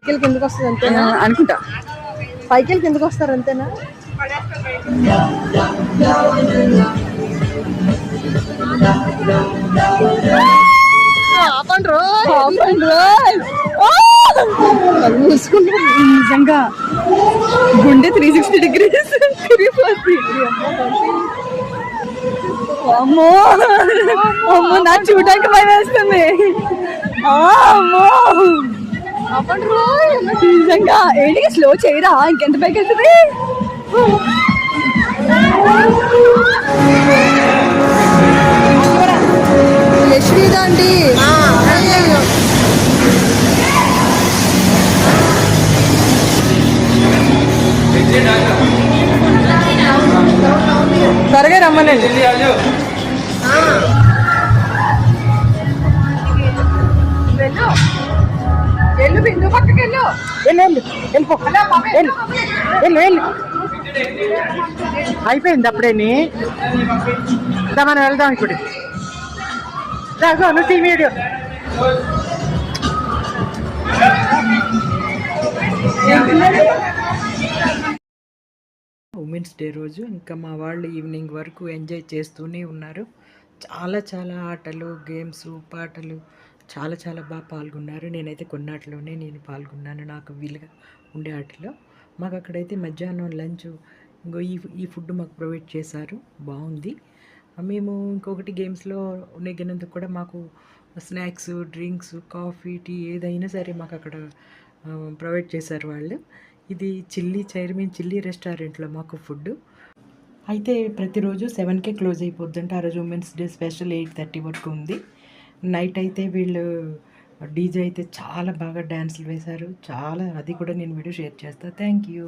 పైకి కిందకి వస్తుంది అంతేనా అనుకుంటా. పైకి కిందకి వస్తారు అంతేనా? నిజంగా గుండె 360 డిగ్రీస్ తిరిగిపోతుంది. అమ్మో అమ్మో నాకు చూడడానికి భయం వేస్తుంది. అమ్మో నిజంగా ఏంటి స్లో చేయరా, ఇంకెంత పైకి వెళ్తుంది. యశ్వీదా అండి త్వరగా రమ్మనండి. వెళ్ళు బిందు పక్కకి వెళ్ళు. వెళ్ళిపో వెళ్ళు. అయిపోయింది అప్పుడేని. మనం వెళ్దాం ఇప్పుడు. నువ్వు టీవీ వీడియో ఉమెన్స్ డే రోజు ఇంకా మా వాళ్ళు ఈవినింగ్ వరకు ఎంజాయ్ చేస్తూనే ఉన్నారు. చాలా చాలా ఆటలు, గేమ్స్, పాటలు చాలా చాలా బాగా పాల్గొన్నారు. నేనైతే కొన్నాటిలోనే పాల్గొన్నాను నాకు వీలుగా ఉండే ఆటలో. మాకు అక్కడైతే మధ్యాహ్నం లంచ్ ఇంకో ఈ ఫుడ్ మాకు ప్రొవైడ్ చేశారు, బాగుంది. మేము ఇంకొకటి గేమ్స్లో నెగ్గినందుకు కూడా మాకు స్నాక్స్, డ్రింక్స్, కాఫీ, టీ ఏదైనా సరే మాకు అక్కడ ప్రొవైడ్ చేశారు వాళ్ళు. ఇది చైర్మన్ చిల్లీ రెస్టారెంట్లో మాకు ఫుడ్. అయితే ప్రతిరోజు 7కే క్లోజ్ అయిపోద్దంటే ఆ రోజు ఉమెన్స్ డే స్పెషల్ 8:30 వరకు ఉంది. నైట్ అయితే వీళ్ళు డీజే అయితే చాలా బాగా డ్యాన్సులు వేశారు. చాలా, అది కూడా నేను వీడియో షేర్ చేస్తాను. Thank you.